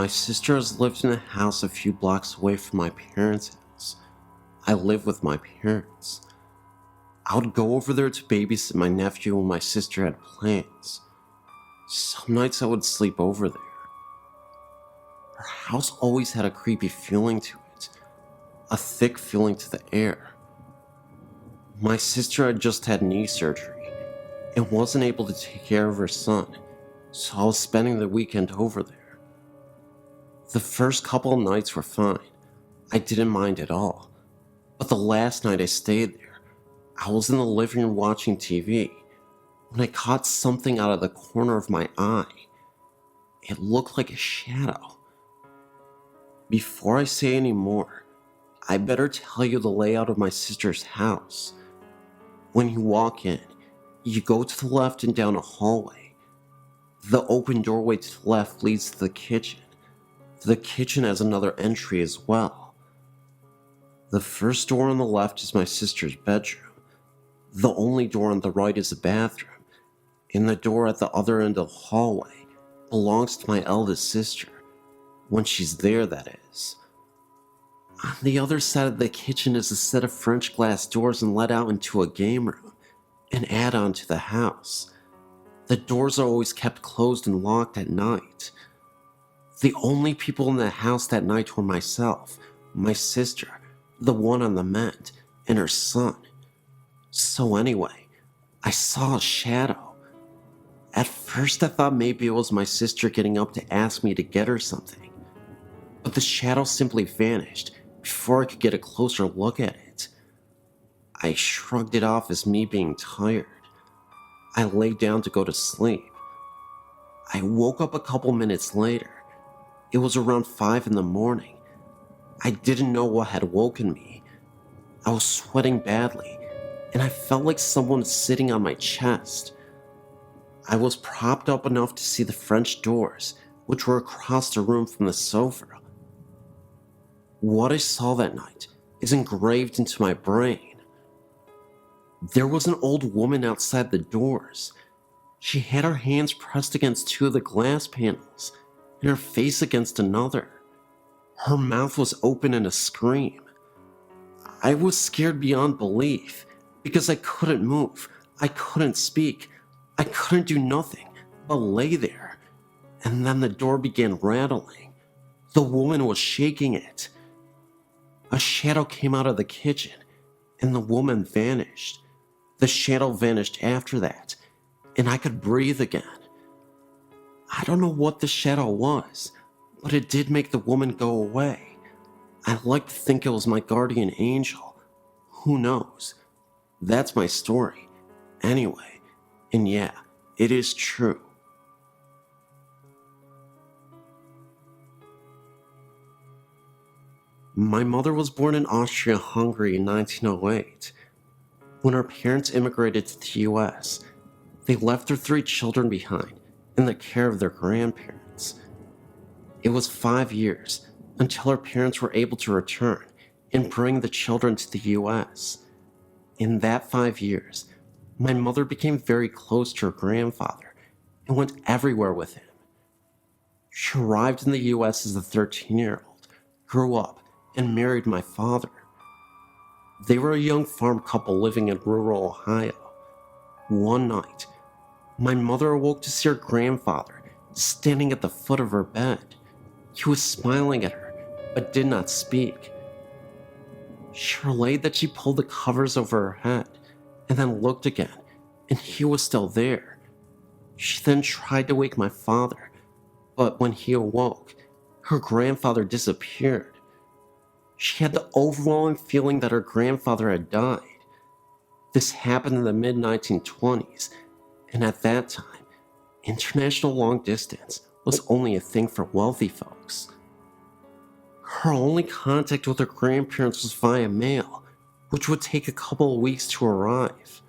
My sister has lived in a house a few blocks away from my parents' house. I live with my parents. I would go over there to babysit my nephew when my sister had plans. Some nights I would sleep over there. Her house always had a creepy feeling to it, a thick feeling to the air. My sister had just had knee surgery and wasn't able to take care of her son, so I was spending the weekend over there. The first couple of nights were fine. I didn't mind at all. But the last night I stayed there, I was in the living room watching TV when I caught something out of the corner of my eye. It looked like a shadow. Before I say any more, I better tell you the layout of my sister's house. When you walk in, you go to the left and down a hallway. The open doorway to the left leads to the kitchen. The kitchen has another entry as well. The first door on the left is my sister's bedroom. The only door on the right is the bathroom, and the door at the other end of the hallway belongs to my eldest sister, when she's there, that is. On the other side of the kitchen is a set of French glass doors and let out into a game room, an add-on to the house. The doors are always kept closed and locked at night. The only people in the house that night were myself, my sister, the one on the mend, and her son. So anyway, I saw a shadow. At first I thought maybe it was my sister getting up to ask me to get her something. But the shadow simply vanished before I could get a closer look at it. I shrugged it off as me being tired. I lay down to go to sleep. I woke up a couple minutes later. It was around 5 in the morning. I didn't know what had woken me. I was sweating badly, and I felt like someone was sitting on my chest. I was propped up enough to see the French doors, which were across the room from the sofa. What I saw that night is engraved into my brain. There was an old woman outside the doors. She had her hands pressed against two of the glass panels and her face against another. Her mouth was open in a scream. I was scared beyond belief because I couldn't move, I couldn't speak, I couldn't do nothing but lay there. And then the door began rattling. The woman was shaking it. A shadow came out of the kitchen, and the woman vanished. The shadow vanished after that, and I could breathe again. I don't know what the shadow was, but it did make the woman go away. I like to think it was my guardian angel. Who knows? That's my story. Anyway, and yeah, it is true. My mother was born in Austria-Hungary in 1908. When her parents immigrated to the US, they left their 3 children behind in the care of their grandparents. It was 5 years until her parents were able to return and bring the children to the US. In that 5 years, my mother became very close to her grandfather and went everywhere with him. She arrived in the US as a 13-year-old, grew up, and married my father. They were a young farm couple living in rural Ohio. One night, my mother awoke to see her grandfather standing at the foot of her bed. He was smiling at her, but did not speak. She relayed that she pulled the covers over her head, and then looked again, and he was still there. She then tried to wake my father, but when he awoke, her grandfather disappeared. She had the overwhelming feeling that her grandfather had died. This happened in the mid-1920s, and at that time, international long distance was only a thing for wealthy folks. Her only contact with her grandparents was via mail, which would take a couple of weeks to arrive.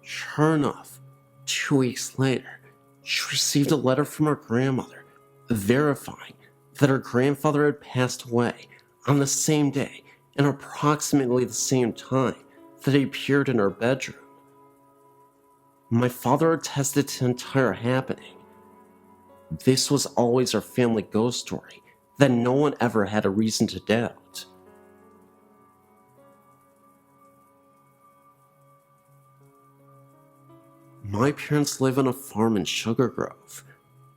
Sure enough, 2 weeks later, she received a letter from her grandmother verifying that her grandfather had passed away on the same day and approximately the same time that he appeared in her bedroom. My father attested to the entire happening. This was always our family ghost story that no one ever had a reason to doubt. My parents live on a farm in Sugar Grove.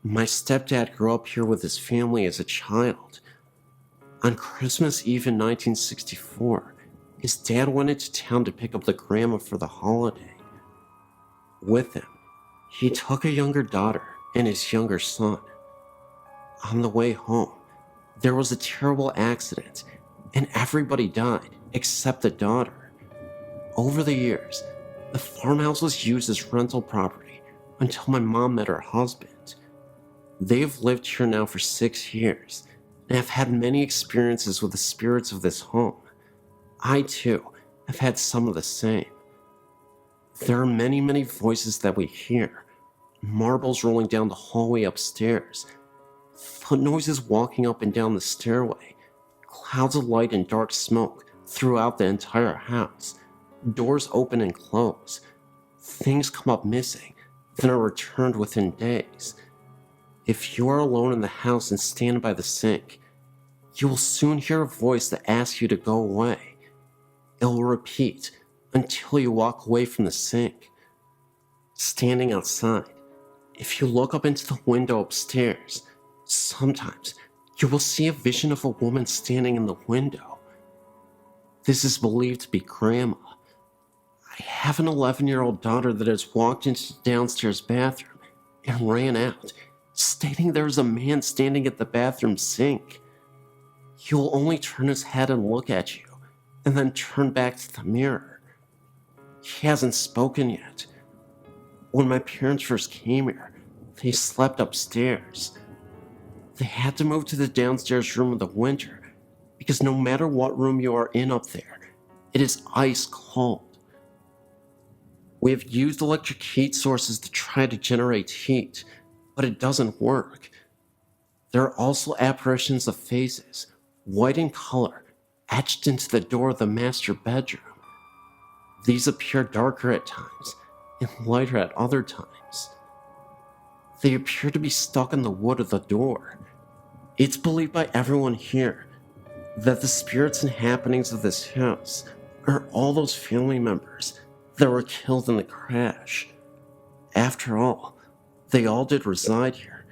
My stepdad grew up here with his family as a child. On Christmas Eve in 1964, his dad went into town to pick up the grandma for the holiday. With him, he took a younger daughter and his younger son. On the way home, there was a terrible accident, and everybody died except the daughter. Over the years, the farmhouse was used as rental property until my mom met her husband. They've lived here now for 6 years and have had many experiences with the spirits of this home. I, too, have had some of the same. There are many, many voices that we hear. Marbles rolling down the hallway upstairs, foot noises walking up and down the stairway, clouds of light and dark smoke throughout the entire house, doors open and close, things come up missing, then are returned within days. If you are alone in the house and stand by the sink, you will soon hear a voice that asks you to go away. It will repeat until you walk away from the sink. Standing outside, if you look up into the window upstairs, sometimes you will see a vision of a woman standing in the window. This is believed to be Grandma. I have an 11-year-old daughter that has walked into the downstairs bathroom and ran out, stating there is a man standing at the bathroom sink. He will only turn his head and look at you, and then turn back to the mirror. He hasn't spoken yet. When my parents first came here, they slept upstairs. They had to move to the downstairs room in the winter because no matter what room you are in up there, it is ice cold. We have used electric heat sources to try to generate heat, but it doesn't work. There are also apparitions of faces, white in color, etched into the door of the master bedroom. These appear darker at times and lighter at other times. They appear to be stuck in the wood of the door. It's believed by everyone here that the spirits and happenings of this house are all those family members that were killed in the crash. After all, they all did reside here,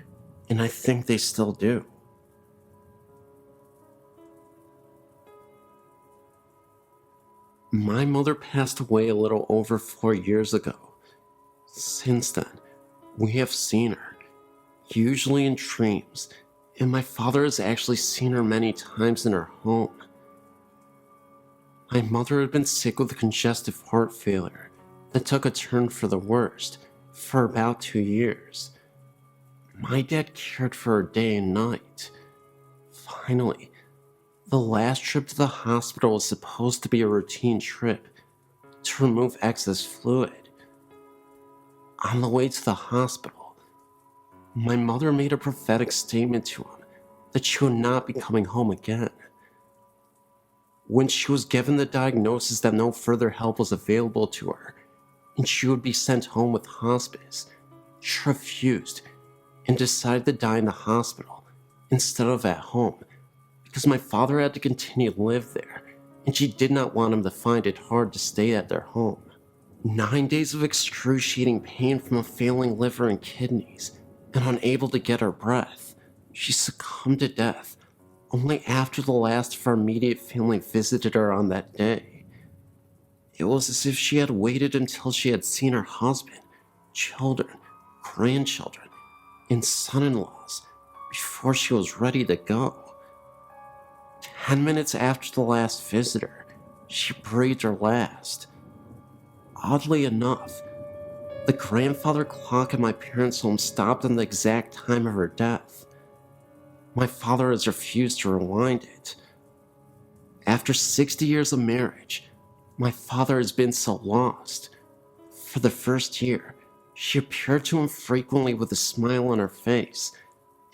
and I think they still do. My mother passed away a little over 4 years ago. Since then, we have seen her, usually in dreams, and my father has actually seen her many times in her home. My mother had been sick with congestive heart failure that took a turn for the worst for about 2 years. My dad cared for her day and night. Finally, the last trip to the hospital was supposed to be a routine trip to remove excess fluid. On the way to the hospital, my mother made a prophetic statement to him that she would not be coming home again. When she was given the diagnosis that no further help was available to her and she would be sent home with hospice, she refused and decided to die in the hospital instead of at home because my father had to continue to live there and she did not want him to find it hard to stay at their home. 9 days of excruciating pain from a failing liver and kidneys, and unable to get her breath, she succumbed to death only after the last of our immediate family visited her on that day. It was as if she had waited until she had seen her husband, children, grandchildren, and son-in-laws before she was ready to go. 10 minutes after the last visitor, she breathed her last. Oddly enough, the grandfather clock in my parents' home stopped on the exact time of her death. My father has refused to rewind it. After 60 years of marriage, my father has been so lost. For the first year, she appeared to him frequently with a smile on her face,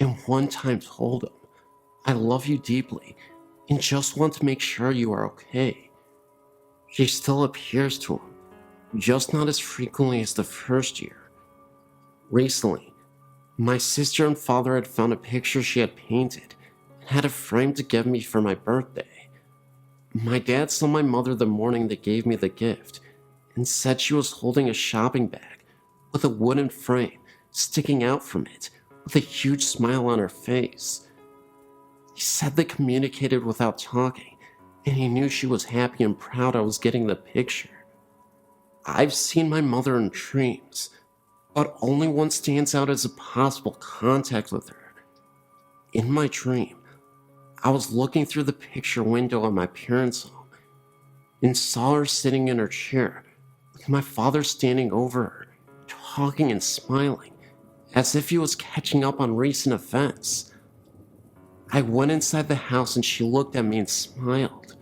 and one time told him, "I love you deeply, and just want to make sure you are okay." She still appears to him, just not as frequently as the first year. Recently, My sister and father had found a picture she had painted and had it framed to give me for my birthday. My dad saw my mother the morning they gave me the gift and said she was holding a shopping bag with a wooden frame sticking out from it with a huge smile on her face. He said they communicated without talking, and he knew she was happy and proud I was getting the picture. I've seen my mother in dreams, but only one stands out as a possible contact with her. In my dream, I was looking through the picture window at my parents' home and saw her sitting in her chair with my father standing over her, talking and smiling, as if he was catching up on recent events. I went inside the house and she looked at me and smiled.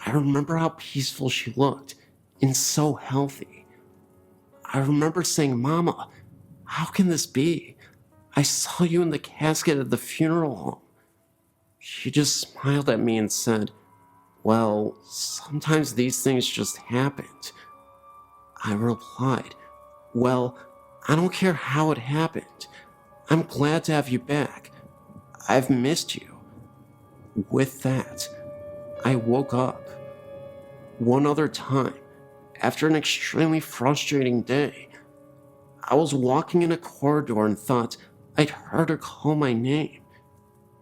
I remember how peaceful she looked and so healthy. I remember saying, "Mama, how can this be? I saw you in the casket at the funeral home." She just smiled at me and said, "Well, sometimes these things just happened." I replied, "Well, I don't care how it happened. I'm glad to have you back. I've missed you." With that, I woke up. One other time, after an extremely frustrating day, I was walking in a corridor and thought I'd heard her call my name.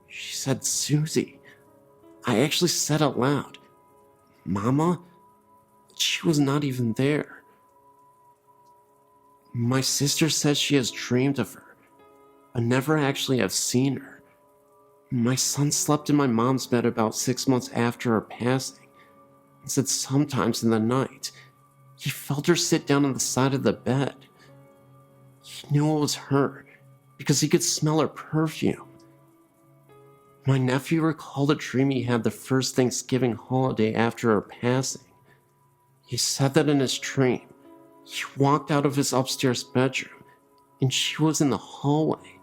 She said, "Susie." I actually said out loud, "Mama?" She was not even there. My sister says she has dreamed of her, but never actually have seen her. My son slept in my mom's bed about 6 months after her passing, and said sometimes in the night, he felt her sit down on the side of the bed. He knew it was her because he could smell her perfume. My nephew recalled a dream he had the first Thanksgiving holiday after her passing. He said that in his dream, he walked out of his upstairs bedroom and she was in the hallway.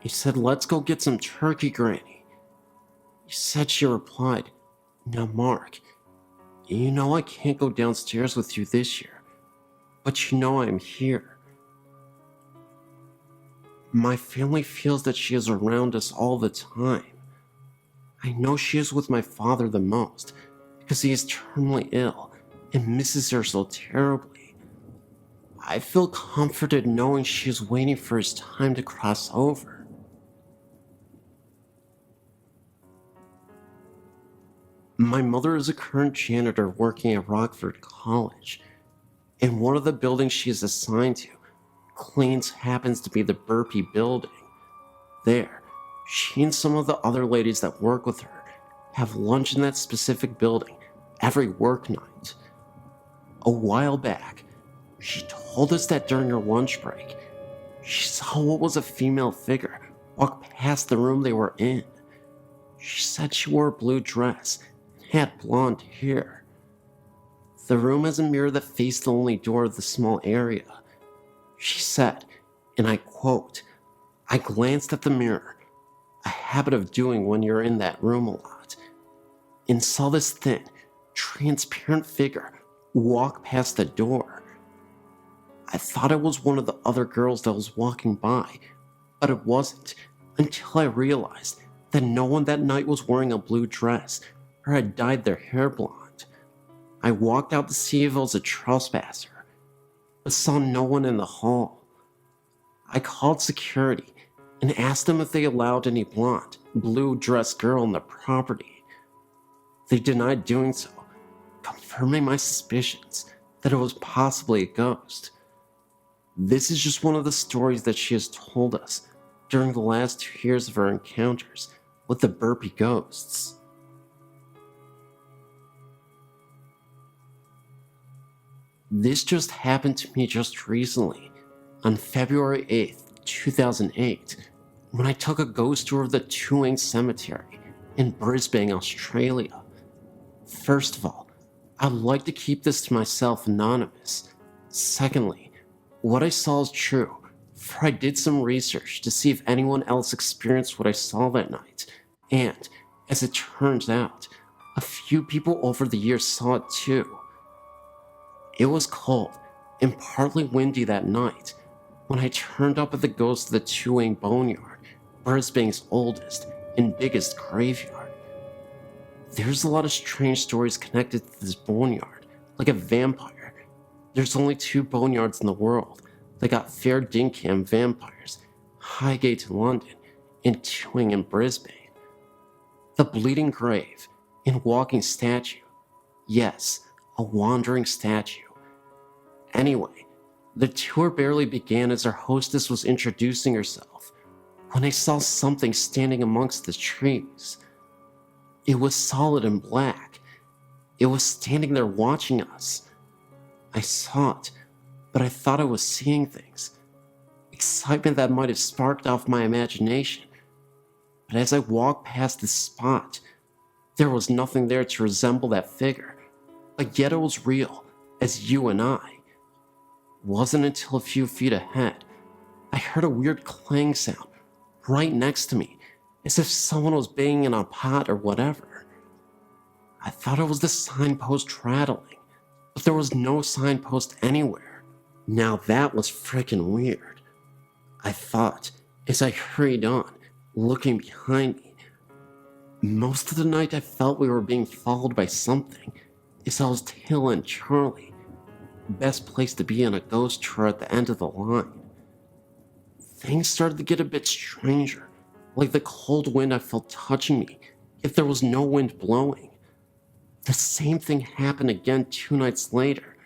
He said, "Let's go get some turkey, Granny." He said she replied, "Now, Mark, you know I can't go downstairs with you this year, but you know I'm here." My family feels that she is around us all the time. I know she is with my father the most because he is terminally ill and misses her so terribly. I feel comforted knowing she is waiting for his time to cross over. My mother is a current janitor working at Rockford College, and one of the buildings she is assigned to cleans happens to be the Burpee building. There, she and some of the other ladies that work with her have lunch in that specific building every work night. A while back, she told us that during her lunch break, she saw what was a female figure walk past the room they were in. She said she wore a blue dress and had blonde hair. The room has a mirror that faced the only door of the small area. She said, and I quote, "I glanced at the mirror, a habit of doing when you're in that room a lot, and saw this thin, transparent figure walk past the door. I thought it was one of the other girls that was walking by, but it wasn't until I realized that no one that night was wearing a blue dress or had dyed their hair blonde. I walked out to see if it was a trespasser, but saw no one in the hall. I called security and asked them if they allowed any blonde, blue-dressed girl on the property. They denied doing so, confirming my suspicions that it was possibly a ghost. This is just one of the stories that she has told us during the last 2 years of her encounters with the Burpee ghosts." This just happened to me just recently, on February 8th, 2008, when I took a ghost tour of the Tuang Cemetery in Brisbane, Australia. First of all, I'd like to keep this to myself anonymous. Secondly, what I saw is true, for I did some research to see if anyone else experienced what I saw that night, and, as it turns out, a few people over the years saw it too. It was cold and partly windy that night, when I turned up at the ghost of the Two-Wayne Boneyard, Brisbane's oldest and biggest graveyard. There's a lot of strange stories connected to this boneyard, like a vampire. There's only 2 boneyards in the world. They got Fair Dinkham vampires, Highgate in London, and Tewing in Brisbane. The Bleeding Grave and Walking Statue. Yes, a wandering statue. Anyway, the tour barely began as our hostess was introducing herself when I saw something standing amongst the trees. It was solid and black. It was standing there watching us. I saw it, but I thought I was seeing things. Excitement that might have sparked off my imagination. But as I walked past this spot, there was nothing there to resemble that figure. But yet it was real, as you and I. It wasn't until a few feet ahead, I heard a weird clang sound right next to me, as if someone was banging in a pot or whatever. I thought it was the signpost rattling, but there was no signpost anywhere. Now that was frickin' weird, I thought as I hurried on, looking behind me. Most of the night I felt we were being followed by something, as I was tailing Charlie. Best place to be on a ghost tour at the end of the line. Things started to get a bit stranger, like the cold wind I felt touching me if there was no wind blowing. The same thing happened again 2 nights later,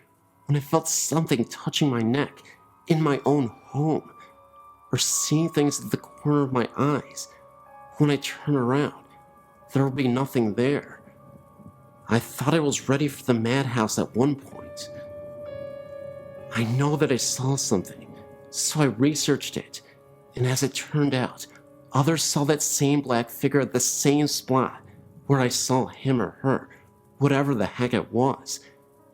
when I felt something touching my neck in my own home, or seeing things at the corner of my eyes. When I turn around, there will be nothing there. I thought I was ready for the madhouse at one point. I know that I saw something, so I researched it, and as it turned out, others saw that same black figure at the same spot where I saw him or her, whatever the heck it was,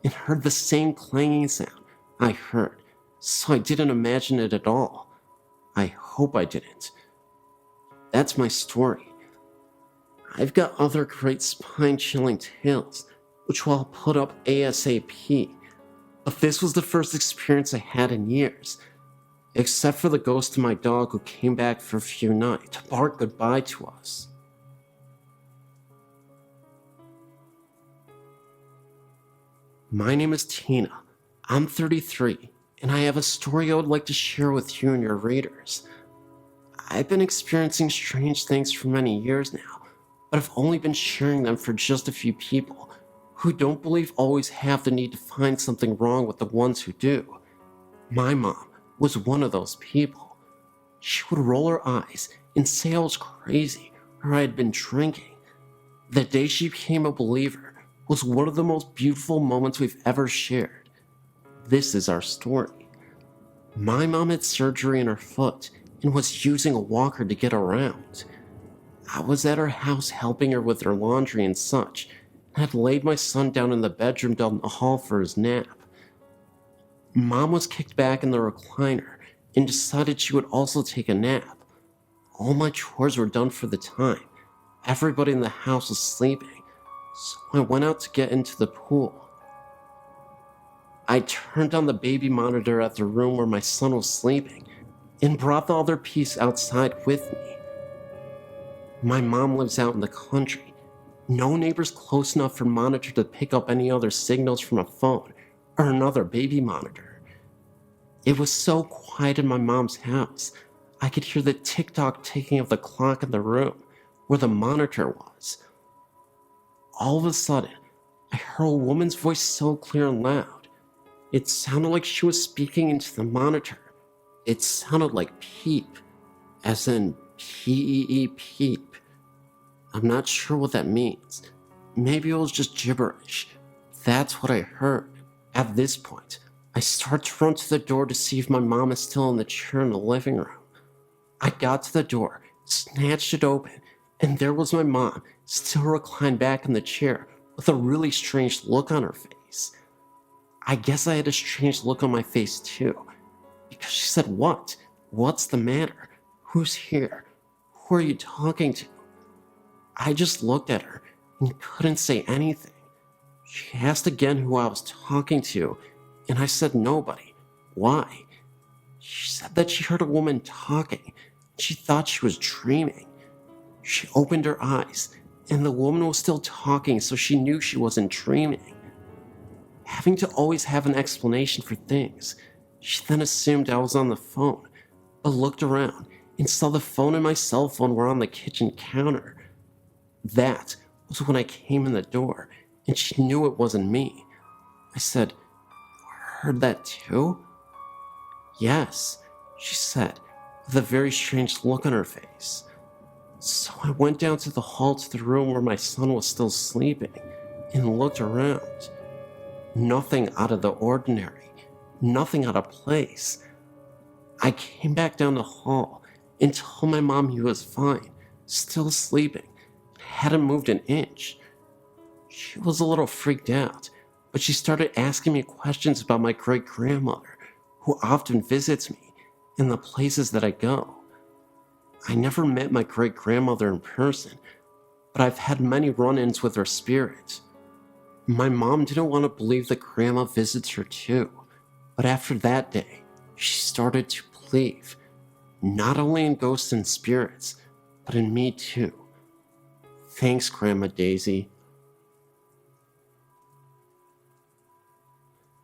and heard the same clanging sound I heard, so I didn't imagine it at all. I hope I didn't. That's my story. I've got other great spine-chilling tales, which I'll put up ASAP, but this was the first experience I had in years, except for the ghost of my dog who came back for a few nights to bark goodbye to us. My name is Tina. I'm 33, and I have a story I would like to share with you and your readers. I've been experiencing strange things for many years now, but I've only been sharing them for just a few people who don't believe always have the need to find something wrong with the ones who do. My mom was one of those people. She would roll her eyes and say I was crazy or I had been drinking. The day she became a believer was one of the most beautiful moments we've ever shared. This is our story. My mom had surgery in her foot and was using a walker to get around. I was at her house helping her with her laundry and such, and had laid my son down in the bedroom down the hall for his nap. Mom was kicked back in the recliner and decided she would also take a nap. All my chores were done for the time. Everybody in the house was sleeping, so I went out to get into the pool. I turned on the baby monitor at the room where my son was sleeping and brought the other piece outside with me. My mom lives out in the country. No neighbors close enough for monitor to pick up any other signals from a phone or another baby monitor. It was so quiet in my mom's house, I could hear the tick-tock ticking of the clock in the room where the monitor was. All of a sudden, I heard a woman's voice so clear and loud. It sounded like she was speaking into the monitor. It sounded like peep, as in P-E-E peep. I'm not sure what that means. Maybe it was just gibberish. That's what I heard. At this point, I start to run to the door to see if my mom is still in the chair in the living room. I got to the door, snatched it open, and there was my mom, still reclined back in the chair with a really strange look on her face. I guess I had a strange look on my face too, because she said, "What? What's the matter? Who's here? Who are you talking to?" I just looked at her and couldn't say anything. She asked again who I was talking to, and I said nobody. Why? She said that she heard a woman talking. She thought she was dreaming. She opened her eyes, and the woman was still talking, so she knew she wasn't dreaming. Having to always have an explanation for things, she then assumed I was on the phone, but looked around and saw the phone and my cell phone were on the kitchen counter. That was when I came in the door, and she knew it wasn't me. I said, "Heard that too?" "Yes," she said, with a very strange look on her face. So I went down to the hall to the room where my son was still sleeping and looked around. Nothing out of the ordinary, nothing out of place. I came back down the hall and told my mom he was fine, still sleeping, hadn't moved an inch. She was a little freaked out, but she started asking me questions about my great-grandmother, who often visits me, and the places that I go. I never met my great-grandmother in person, but I've had many run-ins with her spirit. My mom didn't want to believe that Grandma visits her too, but after that day, she started to believe, not only in ghosts and spirits, but in me too. Thanks, Grandma Daisy.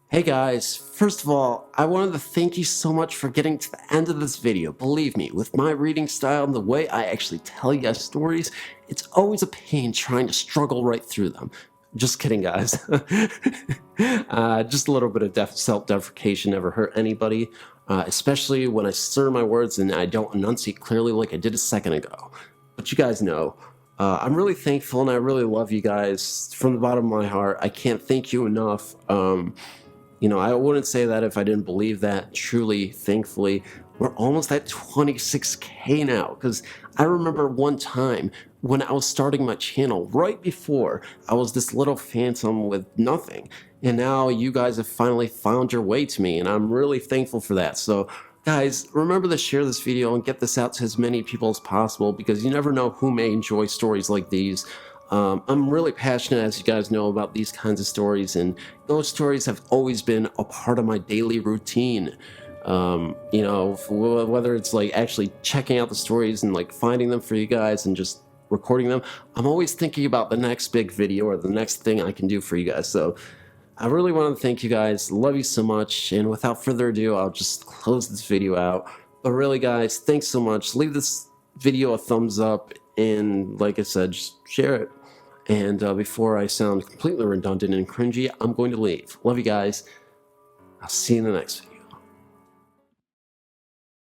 Hey guys, first of all, I wanted to thank you so much for getting to the end of this video. Believe me, with my reading style and the way I actually tell you guys stories, it's always a pain trying to struggle right through them. Just kidding, guys. Just a little bit of self-deprecation never hurt anybody, especially when I slur my words and I don't enunciate clearly like I did a second ago. But you guys know, I'm really thankful and I really love you guys from the bottom of my heart. I can't thank you enough. You know, I wouldn't say that if I didn't believe that. Truly, thankfully, we're almost at 26K now, because I remember one time when I was starting my channel, right before, I was this little phantom with nothing, and now you guys have finally found your way to me, and I'm really thankful for that. So guys, remember to share this video and get this out to as many people as possible, because you never know who may enjoy stories like these. I'm really passionate, as you guys know, about these kinds of stories, and those stories have always been a part of my daily routine. You know, whether it's like actually checking out the stories and like finding them for you guys and just recording them, I'm always thinking about the next big video or the next thing I can do for you guys. So I really want to thank you guys. Love you so much. And without further ado, I'll just close this video out. But really, guys, thanks so much. Leave this video a thumbs up, and like I said, just share it. And before I sound completely redundant and cringy, I'm going to leave. Love you guys. I'll see you in the next video.